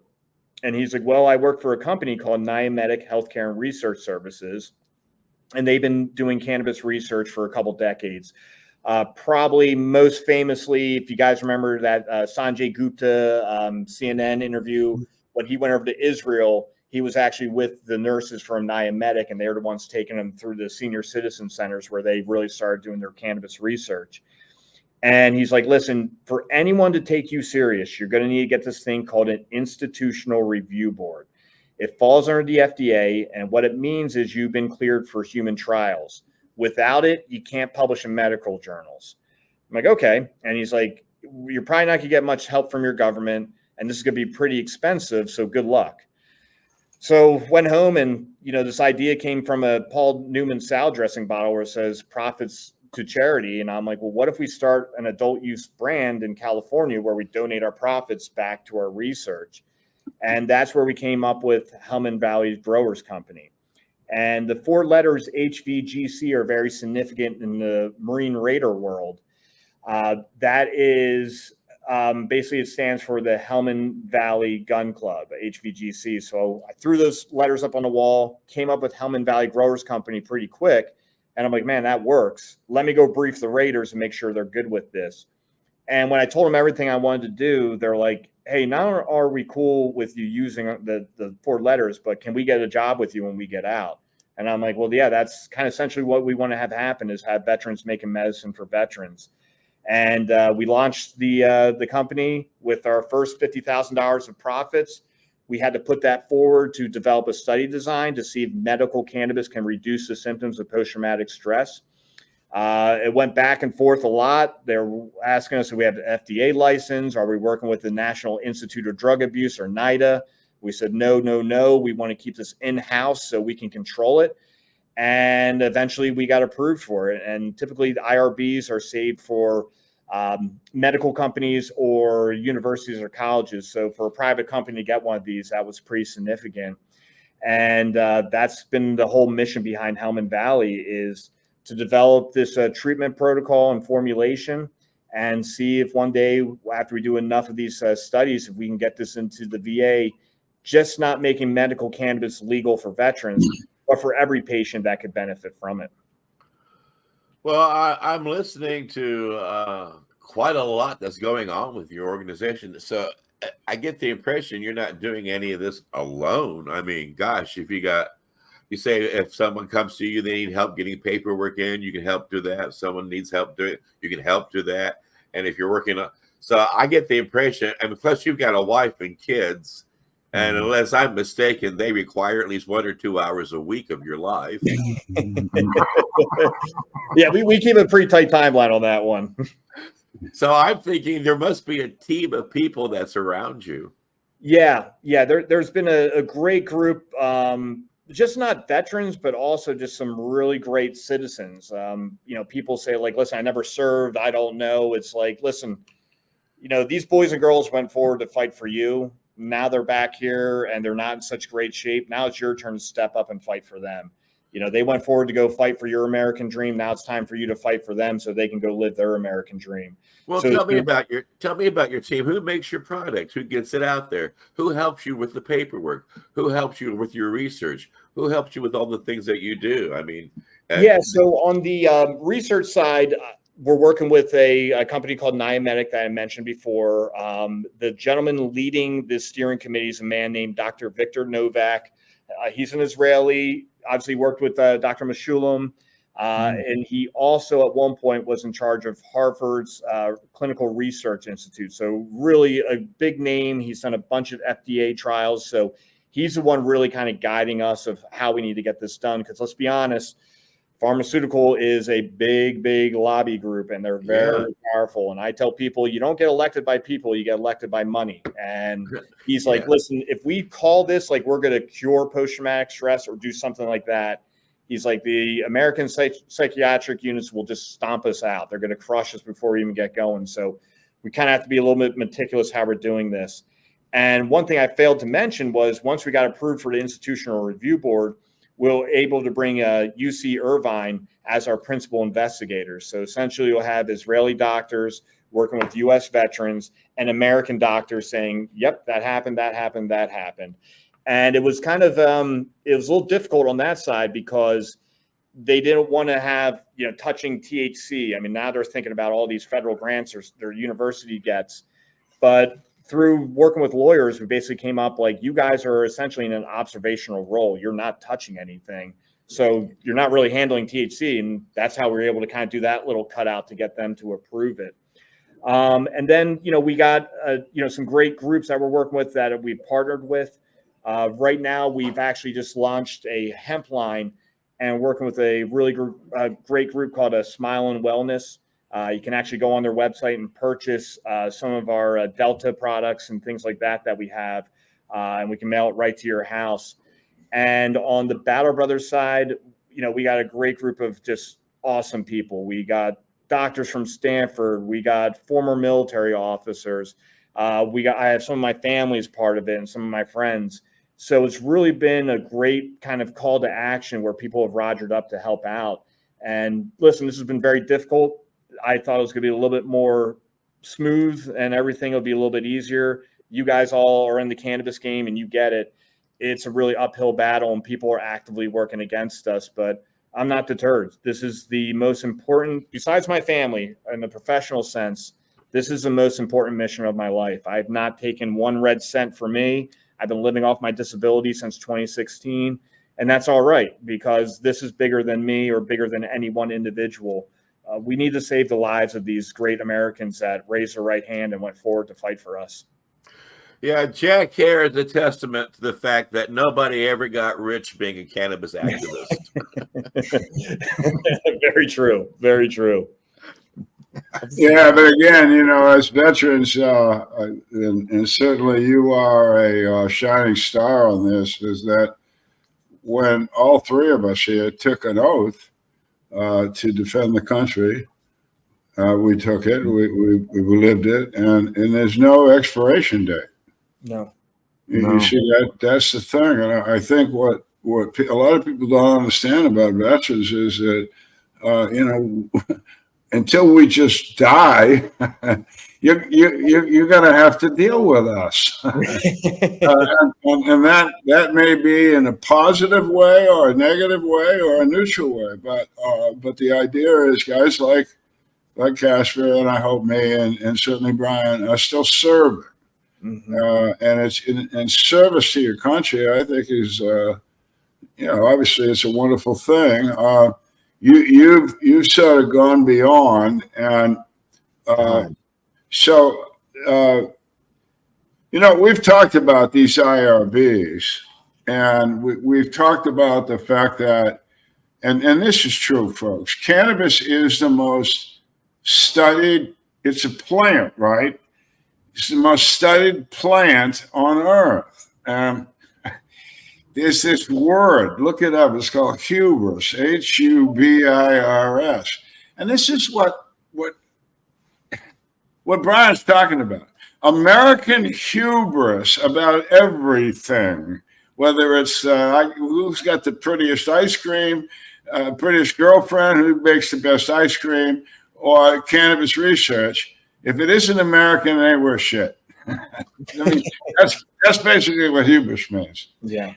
And he's like, well, I work for a company called Niametic Healthcare and Research Services. And they've been doing cannabis research for a couple decades. Probably most famously, if you guys remember that Sanjay Gupta CNN interview, when he went over to Israel, he was actually with the nurses from Niametic, and they were the ones taking him through the senior citizen centers where they really started doing their cannabis research. And he's like, listen, for anyone to take you serious, you're going to need to get this thing called an institutional review board. It falls under the FDA, and what it means is you've been cleared for human trials. Without it, you can't publish in medical journals. I'm like, okay. And he's like, you're probably not going to get much help from your government, and this is going to be pretty expensive, so good luck. So went home, and this idea came from a Paul Newman salad dressing bottle where it says profits to charity. And I'm like, well, what if we start an adult use brand in California where we donate our profits back to our research? And that's where we came up with Helman Valley Growers Company. And the 4 letters HVGC are very significant in the Marine Raider world. That is basically, it stands for the Helman Valley Gun Club, HVGC. So I threw those letters up on the wall, came up with Helman Valley Growers Company pretty quick. And I'm like, man, that works. Let me go brief the Raiders and make sure they're good with this. And when I told them everything I wanted to do, they're like, hey, not only are we cool with you using the 4 letters, but can we get a job with you when we get out? And I'm like, well, yeah, that's kind of essentially what we want to have happen, is have veterans making medicine for veterans. And we launched the company with our first $50,000 of profits. We had to put that forward to develop a study design to see if medical cannabis can reduce the symptoms of post-traumatic stress. It went back and forth a lot. They're asking us if we have an FDA license. Are we working with the National Institute of Drug Abuse, or NIDA? We said, no. We want to keep this in-house so we can control it. And eventually we got approved for it. And typically the IRBs are saved for medical companies or universities or colleges. So for a private company to get one of these, that was pretty significant. And that's been the whole mission behind Helman Valley, is to develop this treatment protocol and formulation, and see if one day, after we do enough of these studies, if we can get this into the VA, just not making medical cannabis legal for veterans, but for every patient that could benefit from it. Well, I'm listening to quite a lot that's going on with your organization. So I get the impression you're not doing any of this alone. I mean, gosh, you say if someone comes to you, they need help getting paperwork in, you can help do that. If someone needs help do it, you can help do that. And if you're working on, so I get the impression, and plus you've got a wife and kids, and unless I'm mistaken, they require at least 1 or 2 hours a week of your life. Yeah, we keep a pretty tight timeline on that one. So I'm thinking there must be a team of people that's around you. Yeah. There's been a great group, just not veterans, but also just some really great citizens. People say, like, listen, I never served, I don't know. It's like, listen, these boys and girls went forward to fight for you. Now they're back here and they're not in such great shape. Now it's your turn to step up and fight for them. You know, they went forward to go fight for your American dream. Now it's time for you to fight for them so they can go live their American dream. Well, So tell me about your team. Who makes your product? Who gets it out there? Who helps you with the paperwork? Who helps you with your research? Who helps you with all the things that you do? I mean, yeah. So on the research side, we're working with a company called Niametic that I mentioned before. The gentleman leading this steering committee is a man named Dr. Victor Novak. He's an Israeli. Obviously worked with Dr. Meshulam. And he also at one point was in charge of Harvard's Clinical Research Institute. So really a big name. He's done a bunch of FDA trials. So he's the one really kind of guiding us of how we need to get this done. Because let's be honest, pharmaceutical is a big lobby group, and they're very powerful. And I tell people, you don't get elected by people, you get elected by money. And he's like, listen, if we call this like we're going to cure post-traumatic stress or do something like that, he's like, the American psychiatric units will just stomp us out. They're going to crush us before we even get going. So we kind of have to be a little bit meticulous how we're doing this. And one thing I failed to mention was once we got approved for the Institutional Review Board, we're able to bring UC Irvine as our principal investigators. So essentially you'll have Israeli doctors working with U.S. veterans and American doctors saying, yep, that happened. And it was kind of, it was a little difficult on that side because they didn't want to have, touching THC. I mean, now they're thinking about all these federal grants or their university gets. But through working with lawyers, we basically came up like, you guys are essentially in an observational role. You're not touching anything. So you're not really handling THC. And that's how we were able to kind of do that little cutout to get them to approve it. And then, we got, some great groups that we're working with that we've partnered with. Right now, we've actually just launched a hemp line and working with a really great group called Smile and Wellness. You can actually go on their website and purchase some of our Delta products and things like that we have, and we can mail it right to your house. And on the Battle Brothers side, we got a great group of just awesome people. We got doctors from Stanford. We got former military officers. I have some of my family as part of it and some of my friends. So it's really been a great kind of call to action where people have rogered up to help out. And listen, this has been very difficult. I thought it was going to be a little bit more smooth and everything will be a little bit easier. You guys all are in the cannabis game and you get it. It's a really uphill battle and people are actively working against us, but I'm not deterred. This is the most important, besides my family in the professional sense, this is the most important mission of my life. I've not taken one red cent for me. I've been living off my disability since 2016, and that's all right because this is bigger than me or bigger than any one individual. We need to save the lives of these great Americans that raised their right hand and went forward to fight for us. Yeah, Jack here is a testament to the fact that nobody ever got rich being a cannabis activist. Very true. Very true. Yeah, but again, as veterans, and certainly you are a shining star on this, is that when all three of us here took an oath to defend the country, we took it, we lived it, and there's no expiration date. No. You see, that's the thing. And I think what a lot of people don't understand about veterans is that, until we just die, you're going to have to deal with us. and that may be in a positive way or a negative way or a neutral way. But the idea is guys like Casper and I hope me and certainly Bryan are still serving. Mm-hmm. And it's in service to your country, I think is, obviously it's a wonderful thing. You've sort of gone beyond, and we've talked about these IRBs, and we've talked about the fact that, and this is true, folks. Cannabis is the most studied. It's a plant, right? It's the most studied plant on earth. There's this word, look it up, it's called hubris, Hubirs. And this is what Bryan's talking about. American hubris about everything, whether it's who's got the prettiest ice cream, prettiest girlfriend, who makes the best ice cream, or cannabis research. If it isn't American, it ain't worth shit. I mean, that's basically what hubris means. Yeah.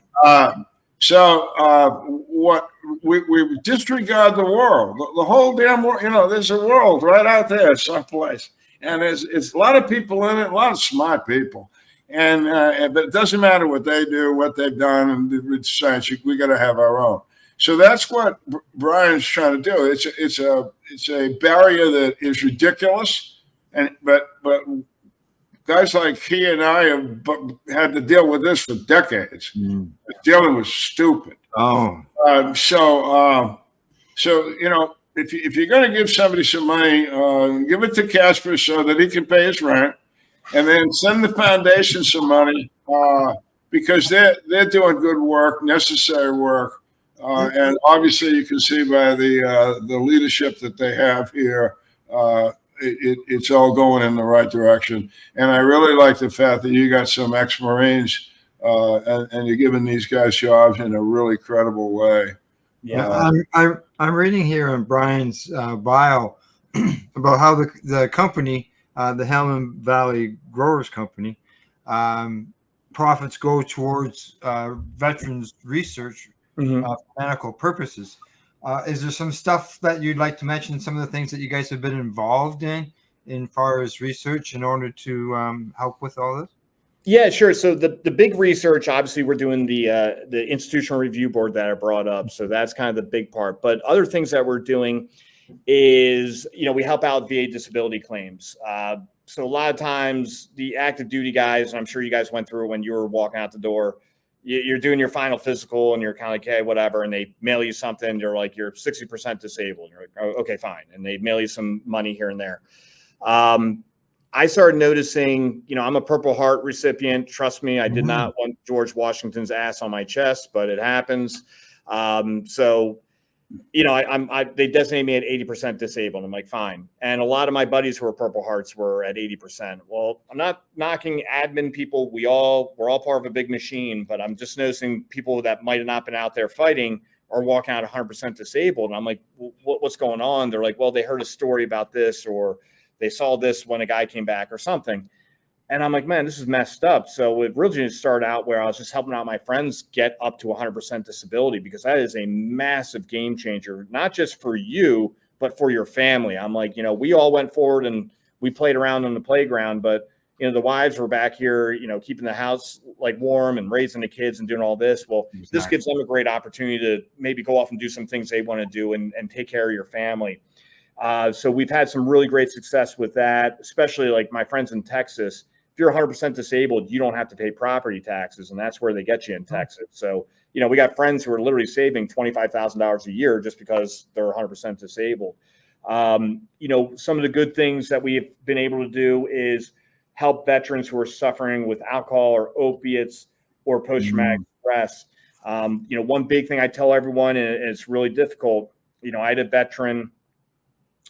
What we disregard the world, the whole damn world. There's a world right out there someplace, and it's a lot of people in it, a lot of smart people, and but it doesn't matter what they do, what they've done, and with science, we got to have our own. So that's what Bryan's trying to do. It's a barrier that is ridiculous, but guys like he and I have had to deal with this for decades. Dealing with stupid. Oh. So if you're going to give somebody some money, give it to Casper so that he can pay his rent, and then send the foundation some money because they're doing good work, necessary work, and obviously you can see by the leadership that they have here. It's all going in the right direction. And I really like the fact that you got some ex-Marines and you're giving these guys jobs in a really credible way. Yeah, I'm reading here in Bryan's bio about how the company, the Helman Valley Growers Company, profits go towards veterans research for medical purposes. Is there some stuff that you'd like to mention? Some of the things that you guys have been involved in far as research in order to help with all this? Yeah, sure. So the big research, obviously, we're doing the institutional review board that I brought up. So that's kind of the big part. But other things that we're doing is, we help out VA disability claims. So a lot of times the active duty guys, and I'm sure you guys went through it when you were walking out the door, you're doing your final physical and you're kind of like, hey, whatever. And they mail you something. You're like, you're 60% disabled. You're like, oh, okay, fine. And they mail you some money here and there. I started noticing, I'm a Purple Heart recipient. Trust me, I did not want George Washington's ass on my chest, but it happens. They designate me at 80% disabled. I'm like, fine. And a lot of my buddies who are Purple Hearts were at 80%. Well, I'm not knocking admin people. We're all part of a big machine, but I'm just noticing people that might have not been out there fighting are walking out 100% disabled. And I'm like, what's going on? They're like, well, they heard a story about this, or they saw this when a guy came back or something. And I'm like, man, this is messed up. So it really just started out where I was just helping out my friends get up to 100% disability, because that is a massive game changer, not just for you, but for your family. I'm like, we all went forward and we played around on the playground, but the wives were back here, keeping the house like warm and raising the kids and doing all this. Well, This gives them a great opportunity to maybe go off and do some things they want to do and take care of your family. So we've had some really great success with that, especially like my friends in Texas. If you're 100% disabled, you don't have to pay property taxes, and that's where they get you in Texas. So, we got friends who are literally saving $25,000 a year just because they're 100% disabled. Some of the good things that we've been able to do is help veterans who are suffering with alcohol or opiates or post-traumatic stress. One big thing I tell everyone, and it's really difficult, I had a veteran,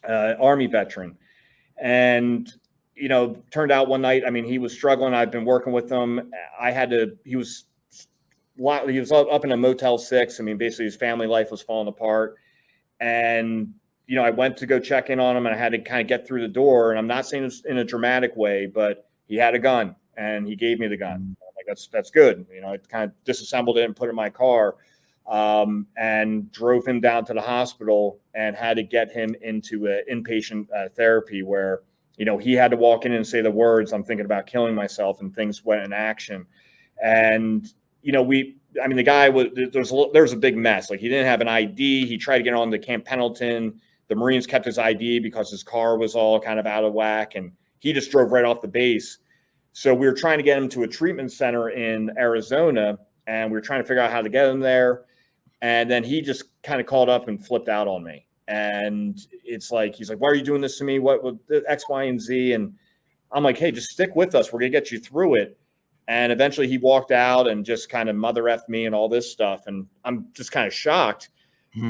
Army veteran, and turned out one night, he was struggling. I've been working with him. He was up in a Motel 6. Basically his family life was falling apart. And, I went to go check in on him, and I had to kind of get through the door. And I'm not saying this in a dramatic way, but he had a gun and he gave me the gun. I'm like, that's good. I kind of disassembled it and put it in my car, and drove him down to the hospital and had to get him into an inpatient therapy where, he had to walk in and say the words, "I'm thinking about killing myself," and things went in action. And, the guy there was a big mess. Like, he didn't have an ID. He tried to get on to Camp Pendleton. The Marines kept his ID because his car was all kind of out of whack, and he just drove right off the base. So we were trying to get him to a treatment center in Arizona, and we were trying to figure out how to get him there. And then he just kind of called up and flipped out on me. And it's like, he's like, "Why are you doing this to me? What X, Y, and Z?" And I'm like, "Hey, just stick with us. We're going to get you through it." And eventually he walked out and just kind of mother effed me and all this stuff. And I'm just kind of shocked.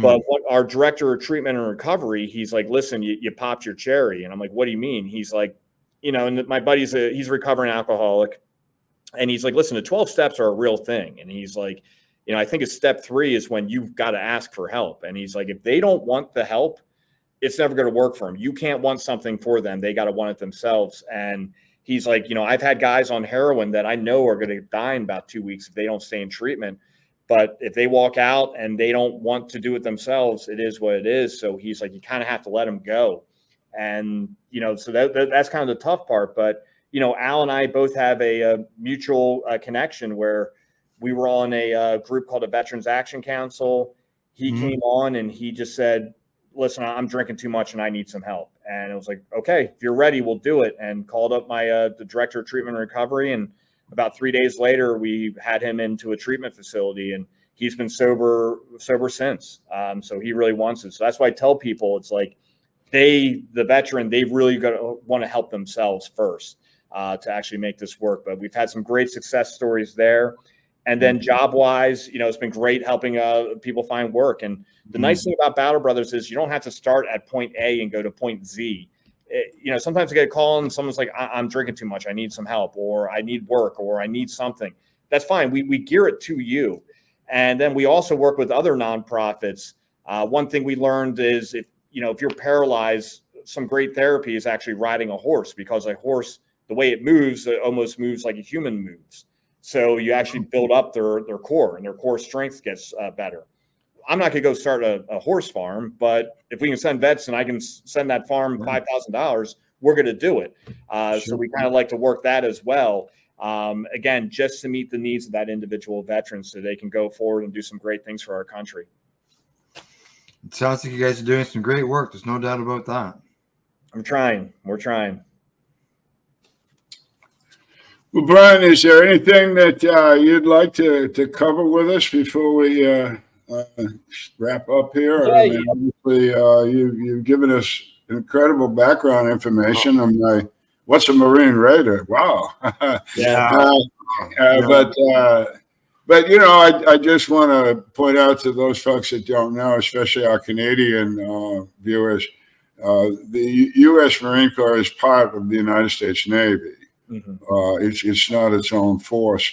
But what our director of treatment and recovery, he's like, "Listen, you popped your cherry." And I'm like, "What do you mean?" He's like, and my buddy's he's a recovering alcoholic, and he's like, listen, the 12 steps are a real thing. And he's like, I think it's step 3 is when you've got to ask for help. And he's like, if they don't want the help, it's never going to work for them. You can't want something for them. They got to want it themselves. And he's like, I've had guys on heroin that I know are going to die in about 2 weeks if they don't stay in treatment. But if they walk out and they don't want to do it themselves, it is what it is. So he's like, you kind of have to let them go. And, so that's kind of the tough part. But, Al and I both have a mutual connection where we were on a group called the Veterans Action Council. He came on and he just said, listen, I'm drinking too much and I need some help. And it was like, okay, if you're ready, we'll do it. And called up my the director of treatment and recovery. And about 3 days later, we had him into a treatment facility, and he's been sober since. So he really wants it. So that's why I tell people, it's like the veteran, they've really got to want to help themselves first to actually make this work. But we've had some great success stories there. And then job wise, it's been great helping people find work. And the nice thing about Battle Brothers is you don't have to start at point A and go to point Z. Sometimes I get a call and someone's like, I'm drinking too much. I need some help, or I need work, or I need something. That's fine. We gear it to you. And then we also work with other nonprofits. One thing we learned is if you're paralyzed, some great therapy is actually riding a horse, because a horse, the way it moves, it almost moves like a human moves. So you actually build up their core, and their core strength gets better. I'm not going to go start a horse farm, but if we can send vets and I can send that farm $5,000, we're going to do it. So we kind of like to work that as well. Again, just to meet the needs of that individual veteran so they can go forward and do some great things for our country. It sounds like you guys are doing some great work. There's no doubt about that. I'm trying. We're trying. Well, Bryan, is there anything that you'd like to cover with us before we wrap up here? Yeah, I mean, obviously, you've given us incredible background information on what's a Marine Raider. Wow. Yeah. But I just want to point out to those folks that don't know, especially our Canadian viewers, the U.S. Marine Corps is part of the United States Navy. It's not its own force,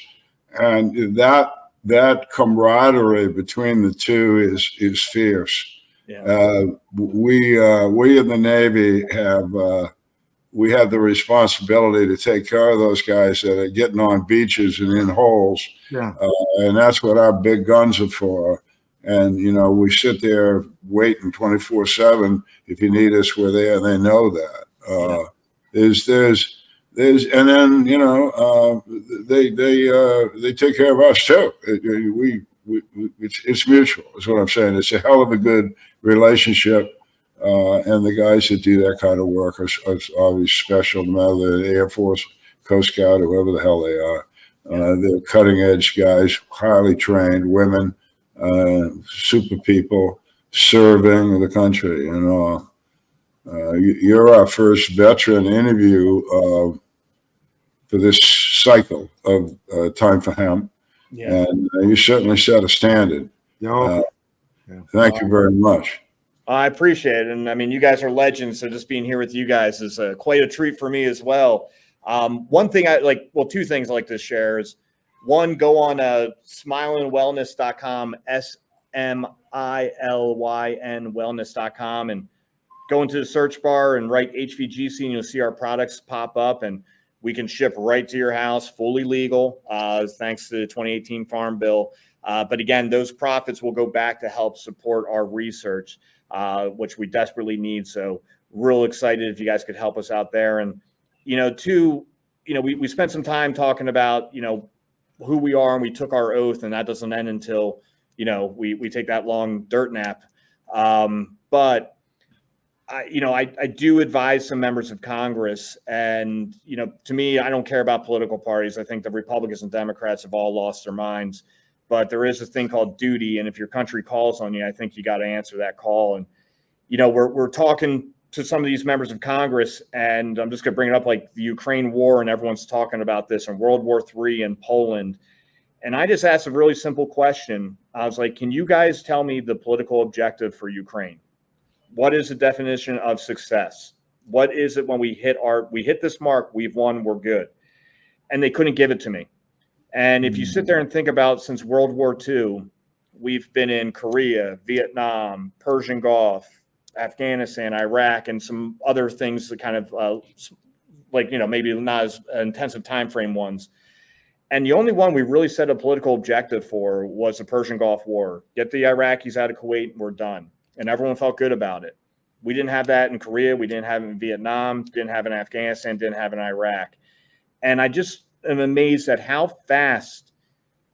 and that camaraderie between the two is fierce. Yeah. We in the Navy have the responsibility to take care of those guys that are getting on beaches and in holes. Yeah. And that's what our big guns are for. And we sit there waiting 24/7. If you need us, we're there. They know that. And then they take care of us too. It's mutual, is what I'm saying. It's a hell of a good relationship, and the guys that do that kind of work are always special. No matter the Air Force, Coast Guard, or whoever the hell they are, they're cutting edge guys, highly trained women, super people serving the country. You're our first veteran interview for this cycle of Time for Hemp, and you certainly set a standard. Thank you very much. I appreciate it, and I mean, you guys are legends, so just being here with you guys is quite a treat for me as well. One thing two things I like to share is, one, go on smilingwellness.com, SMILYN wellness.com, and go into the search bar and write HVGC, and you'll see our products pop up, and we can ship right to your house, fully legal, thanks to the 2018 Farm Bill. But again, those profits will go back to help support our research, which we desperately need. So real excited if you guys could help us out there. And, two, we spent some time talking about, who we are, and we took our oath, and that doesn't end until, we take that long dirt nap. But I do advise some members of Congress, and, to me, I don't care about political parties. I think the Republicans and Democrats have all lost their minds, but there is a thing called duty. And if your country calls on you, I think you got to answer that call. And, we're talking to some of these members of Congress, and I'm just going to bring it up, like the Ukraine war, and everyone's talking about this, and World War III and Poland. And I just asked a really simple question. I was like, can you guys tell me the political objective for Ukraine? What is the definition of success? What is it when we hit this mark, we've won, we're good. And they couldn't give it to me. And if you sit there and think about since World War II, we've been in Korea, Vietnam, Persian Gulf, Afghanistan, Iraq, and some other things that kind of maybe not as intensive time frame ones. And the only one we really set a political objective for was the Persian Gulf War. Get the Iraqis out of Kuwait and we're done. And everyone felt good about it. We didn't have that in Korea. We didn't have it in Vietnam. Didn't have it in Afghanistan. Didn't have it in Iraq. And I just am amazed at how fast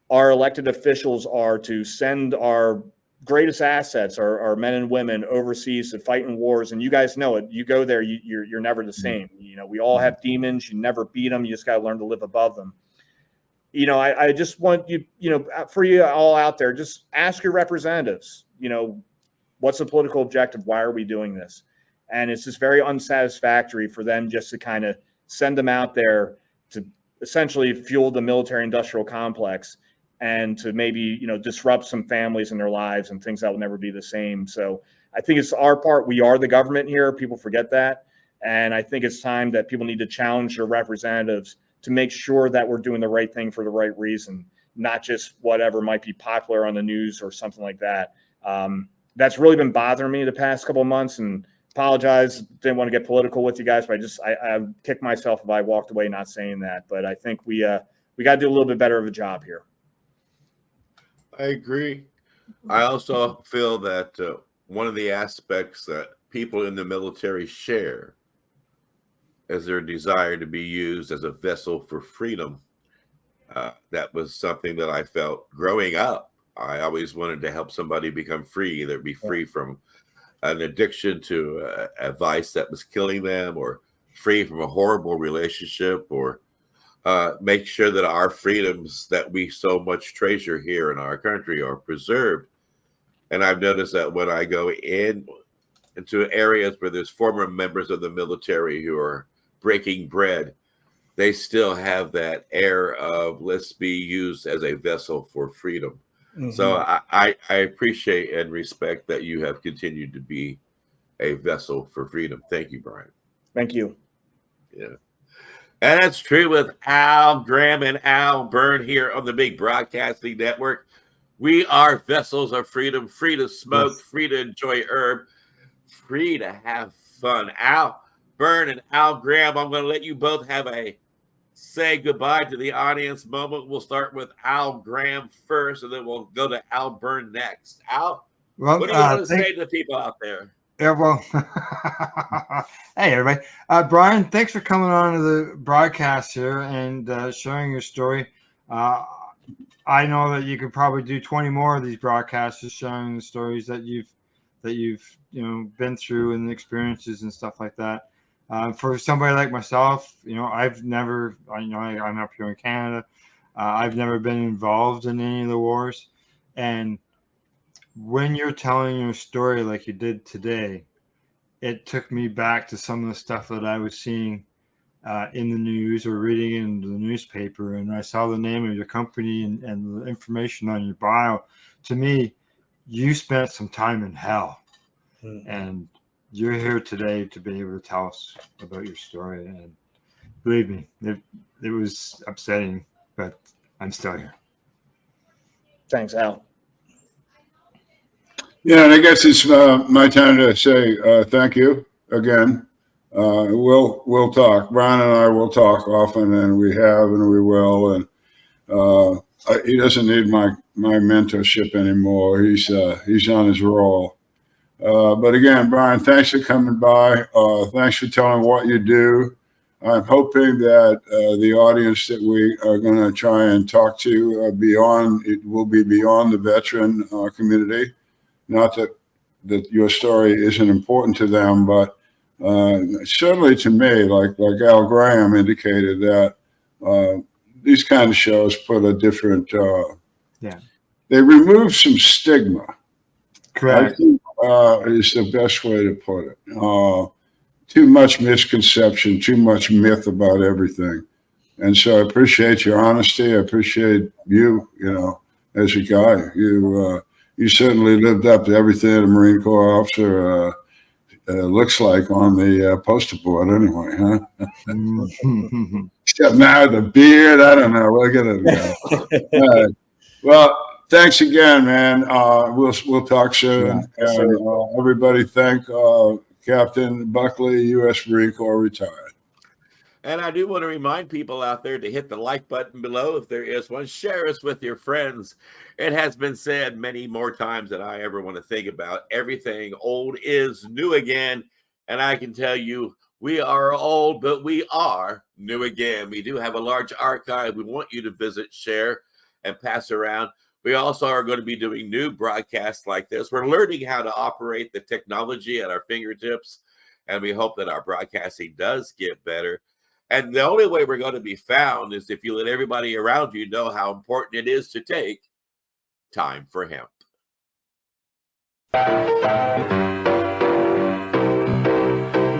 our elected officials are to send our greatest assets, our men and women overseas to fight in wars. And you guys know it. You go there, you're never the same. We all have demons. You never beat them. You just got to learn to live above them. I just want you, for you all out there, just ask your representatives, what's the political objective? Why are we doing this? And it's just very unsatisfactory for them just to kind of send them out there to essentially fuel the military industrial complex and to maybe, disrupt some families in their lives and things that will never be the same. So I think it's our part. We are the government here. People forget that. And I think it's time that people need to challenge their representatives to make sure that we're doing the right thing for the right reason, not just whatever might be popular on the news or something like that. That's really been bothering me the past couple of months, and apologize. Didn't want to get political with you guys, but I kick myself if I walked away not saying that. But I think we got to do a little bit better of a job here. I agree. I also feel that one of the aspects that people in the military share is their desire to be used as a vessel for freedom. That was something that I felt growing up. I always wanted to help somebody become free, either be free from an addiction to a vice that was killing them, or free from a horrible relationship, or make sure that our freedoms that we so much treasure here in our country are preserved. And I've noticed that when I go into areas where there's former members of the military who are breaking bread, they still have that air of let's be used as a vessel for freedom. Mm-hmm. So I appreciate and respect that you have continued to be a vessel for freedom. Thank you, Bryan. Thank you. Yeah. And that's true with Al Graham and Al Byrne here on the Big Broadcasting Network. We are vessels of freedom, free to smoke, yes, free to enjoy herb, free to have fun. Al Byrne and Al Graham, I'm going to let you both have a say goodbye to the audience moment. We'll start with Al Graham first, and then we'll go to Al Byrne next. Al, what do you want to say to the people out there? Yeah, well, hey, everybody. Bryan, thanks for coming on to the broadcast here and sharing your story. I know that you could probably do 20 more of these broadcasts, just sharing the stories that you've been through and the experiences and stuff like that. For somebody like myself, I've never, I'm up here in Canada. I've never been involved in any of the wars. And when you're telling your story like you did today, it took me back to some of the stuff that I was seeing in the news or reading in the newspaper. And I saw the name of your company and the information on your bio. To me, you spent some time in hell. Mm-hmm. And you're here today to be able to tell us about your story. And believe me, it was upsetting, but I'm still here. Thanks, Al. Yeah, and I guess it's my time to say thank you again. We'll talk. Bryan and I will talk often, and we have, and we will. And he doesn't need my mentorship anymore. He's on his roll. But again, Bryan, thanks for coming by. Thanks for telling what you do. I'm hoping that the audience that we are going to try and talk to will be beyond the veteran community. Not that your story isn't important to them, but certainly to me, like Al Graham indicated, that these kind of shows put a different, they remove some stigma. Correct. I think is the best way to put it. Too much misconception, too much myth about everything. And so I appreciate your honesty. I appreciate you, as a guy. You certainly lived up to everything a Marine Corps officer looks like on the poster board anyway, huh? Mhm. Except now the beard, I don't know. We'll get it. All right. Well, thanks again, man. We'll talk soon. Yes, And sir. everybody thank Captain Buckley, U.S. Marine Corps, retired. And I do want to remind people out there to hit the like button below if there is one. Share us with your friends. It has been said many more times than I ever want to think about. Everything old is new again. And I can tell you, we are old, but we are new again. We do have a large archive. We want you to visit, share, and pass around. We also are going to be doing new broadcasts like this. We're learning how to operate the technology at our fingertips, and we hope that our broadcasting does get better. And the only way we're going to be found is if you let everybody around you know how important it is to take time for hemp.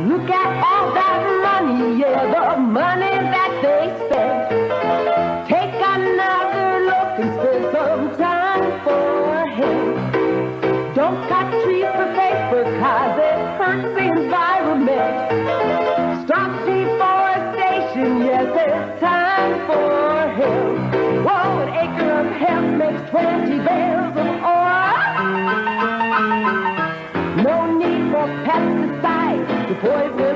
Look at all that money, yeah, the money that they spend. Take another look and spend some time for him. Don't cut trees for paper, cause it hurts the environment. Stop deforestation, yes, it's time for hemp. Whoa, an acre of hemp makes 20 bales of oil. No need for pesticides to poison